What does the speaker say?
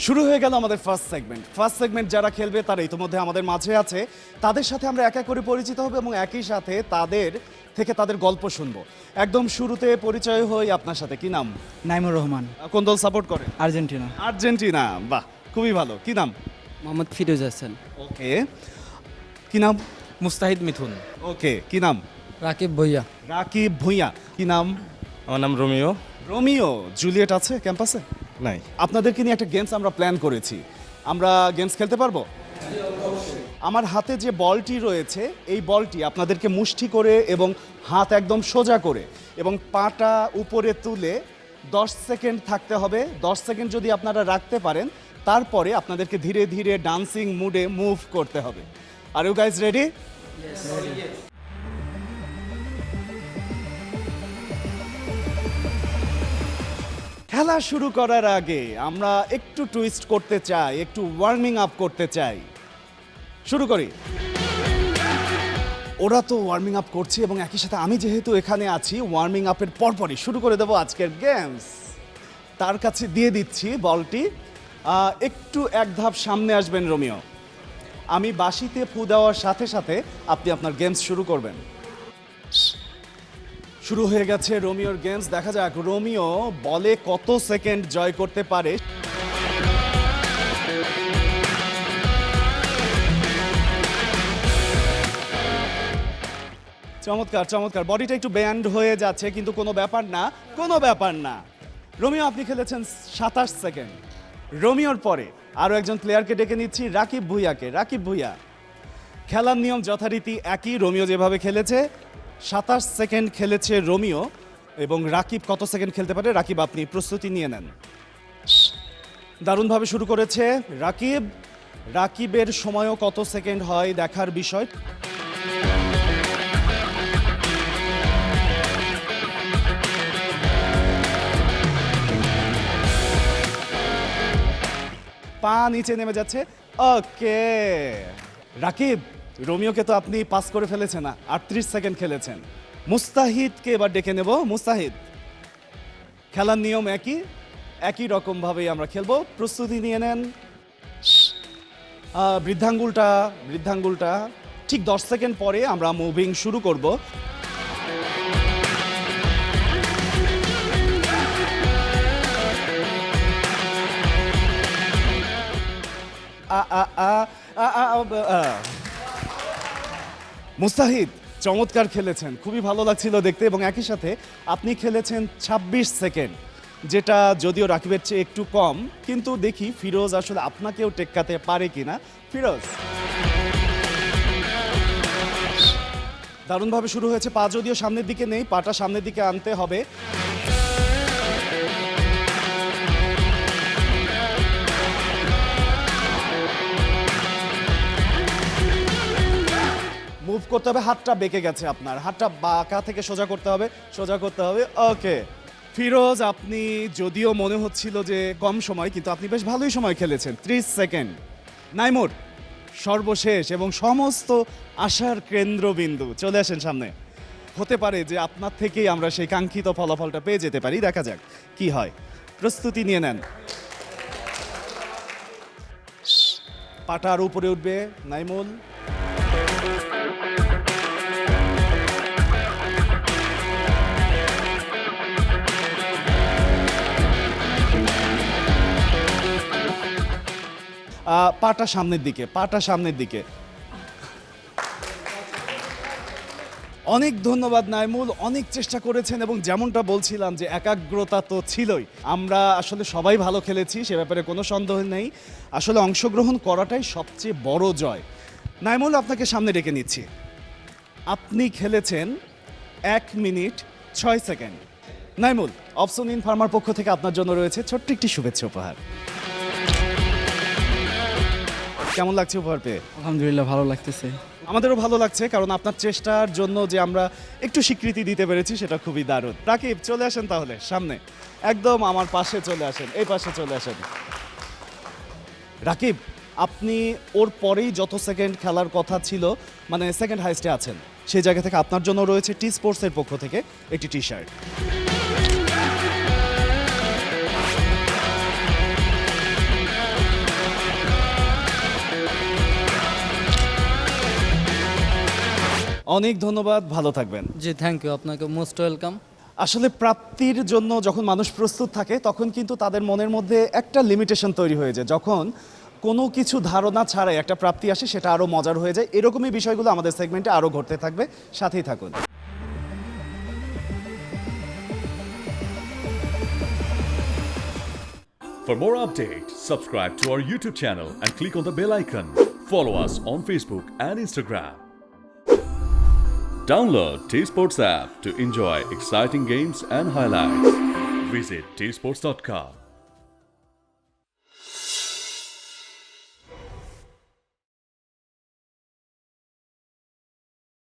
শুরু হয়ে গেল আমাদের ফার্স্ট সেগমেন্ট যারা খেলবে তারা ইতিমধ্যে আমাদের মাঝে আছে। তাদের সাথে আমরা এক এক করে পরিচিত হব এবং একই সাথে তাদের থেকে তাদের গল্প শুনবো। একদম শুরুতে পরিচয় হই আপনার সাথে। কি নাম? নাইমুর রহমান, কোন দল সাপোর্ট করে? আর্জেন্টিনা। আর্জেন্টিনা, বাহ খুবই ভালো। কি নাম? মোহাম্মদ ফিরোজ হাসান। ওকে, কি নাম? মুস্তাহিদ মিথুন। ওকে, কি নাম? রাকিব ভুইয়া। রাকিব ভুঁইয়া। কি নাম? আমার নাম রোমিও। রোমিও। জুলিয়েট আছে ক্যাম্পাসে? নাই। আপনাদেরকে নিয়ে একটা গেমস আমরা প্ল্যান করেছি। আমরা গেমস খেলতে পারবো? আমার হাতে যে বলটি রয়েছে এই বলটি আপনাদেরকে মুষ্টি করে এবং হাত একদম সোজা করে এবং পাটা উপরে তুলে 10 সেকেন্ড থাকতে হবে। 10 সেকেন্ড যদি আপনারা রাখতে পারেন তারপরে আপনাদেরকে ধীরে ধীরে ডান্সিং মুডে মুভ করতে হবে। Are you guys ready? খেলা শুরু করার আগে আমরা একটু টুইস্ট করতে চাই, একটু ওয়ার্মিং আপ করতে চাই। শুরু করি। ওরা তো ওয়ার্মিং আপ করছে এবং একই সাথে আমি যেহেতু এখানে আছি, ওয়ার্মিং আপের পরপরই শুরু করে দেবো আজকের গেমস। তার কাছে দিয়ে দিচ্ছি বলটি। একটু এক ধাপ সামনে আসবেন রোমিও। আমি বাঁশিতে ফু দেওয়ার সাথে সাথে আপনি আপনার গেমস শুরু করবেন। শুরু হয়ে গেছে রোমিওর গেমস। দেখা যাক রোমিও বলে কত সেকেন্ড জয় করতে পারে। চমৎকার চমৎকার। বডিটা একটু ব্যান্ড হয়ে যাচ্ছে কিন্তু কোনো ব্যাপার না, কোনো ব্যাপার না। রোমিও আপনি খেলেছেন 27 সেকেন্ড। রোমিওর পরে আরও একজন প্লেয়ারকে ডেকে নিচ্ছি, রাকিব ভুঁইয়াকে। রাকিব ভুঁইয়া, খেলার নিয়ম যথারীতি একই। রোমিও যেভাবে খেলেছে 27 সেকেন্ড খেলেছে রোমিও এবং রাকিব কত সেকেন্ড খেলতে পারে? রাকিব আপনি প্রস্তুতি নিয়ে নেন। দারুণভাবে শুরু করেছে রাকিব। রাকিবের সময়ও কত সেকেন্ড হয় দেখার বিষয়। পা নিচে নেমে যাচ্ছে। ওকে রাকিব, রোমিওকে তো আপনি পাস করে ফেলেছেন না, 38 সেকেন্ড খেলেছেন। মুস্তাহিদকে এবার ডেকে নেব। মুস্তাহিদ, খেলার নিয়ম একই রকমভাবেই আমরা খেলবো। প্রস্তুতি নিয়ে নেন। বৃদ্ধাঙ্গুলটা ঠিক 10 সেকেন্ড পরে আমরা মুভিং শুরু করব। মুস্তাহিদ চমৎকার খেলেছেন, খুবই ভালো লাগছিল দেখতে এবং একই সাথে আপনি খেলেছেন 26 সেকেন্ড, যেটা যদিও রাকিবের চেয়ে একটু কম, কিন্তু দেখি ফিরোজ আসলে আপনাকেও টেক্কাতে পারে কিনা। ফিরোজ, দারুণভাবে শুরু হয়েছে। পা যদিও সামনের দিকে নেই, পাটা সামনের দিকে আনতে হবে। মুভ করতে হবে। হাতটা বেঁকে গেছে আপনার, হাতটা বাঁকা থেকে সোজা করতে হবে, সোজা করতে হবে। ওকে ফিরোজ, আপনি যদিও মনে হচ্ছিল যে কম সময়, কিন্তু আপনি বেশ ভালোই সময় খেলেছেন, 30 সেকেন্ড। নাইমুর, সর্বশেষ এবং সমস্ত আশার কেন্দ্রবিন্দু, চলে আসেন সামনে। হতে পারে যে আপনার থেকেই আমরা সেই কাঙ্ক্ষিত ফলাফলটা পেয়ে যেতে পারি। দেখা যাক কি হয়। প্রস্তুতি নিয়ে নেন। পাটা আরো উপরে উঠবে নাইমুল। পাটা সামনের দিকে, পাটা সামনের দিকে। অনেক ধন্যবাদ নাইমুল, অনেক চেষ্টা করেছেন এবং যেমনটা বলছিলাম যে একাগ্রতা তো ছিলই। আমরা আসলে সবাই ভালো খেলেছি, সে ব্যাপারে কোনো সন্দেহ নেই। আসলে অংশগ্রহণ করাটাই সবচেয়ে বড় জয়। নাইমুল, আপনাকে সামনে ডেকে নিচ্ছি। আপনি খেলেছেন 1 minute 6 second. Naimul, option in farmer পক্ষ থেকে আপনার জন্য রয়েছে ছোট্ট একটি শুভেচ্ছা উপহার। কেমন লাগছে উপহার পেয়ে? আলহামদুলিল্লাহ, ভালো লাগতেছে। আমাদেরও ভালো লাগছে, কারণ আপনার চেষ্টার জন্য যে আমরা একটু স্বীকৃতি দিতে পেরেছি সেটা খুবই দারুণ। রাকিব, চলে আসেন তাহলে সামনে, একদম আমার পাশে চলে আসেন, এই পাশে চলে আসেন। রাকিব, আপনি ওর পরেই যত সেকেন্ড খেলার কথা ছিল, মানে সেকেন্ড হাইস্টে আছেন, সেই জায়গা থেকে আপনার জন্য রয়েছে টি স্পোর্টসের পক্ষ থেকে একটি টি শার্ট। অনেক ধন্যবাদ, ভালো থাকবেন। জি থ্যাংক ইউ, আপনাকে মোস্ট ওয়েলকাম। আসলে প্রাপ্তির জন্য যখন মানুষ প্রস্তুত থাকে তখন কিন্তু তাদের মনের মধ্যে একটা লিমিটেশন তৈরি হয়ে যায়। যখন কোনো কিছু ধারণা ছাড়াই একটা প্রাপ্তি আসে সেটা আরও মজার হয়ে যায়। এরকমই বিষয়গুলো আমাদের সেগমেন্টে আরও ঘটতে থাকবে, সাথেই থাকুন। For more updates, subscribe to our YouTube channel and click on the bell icon. Follow us on Facebook and Instagram. Download T-Sports app to enjoy exciting games and highlights. Visit tsports.com.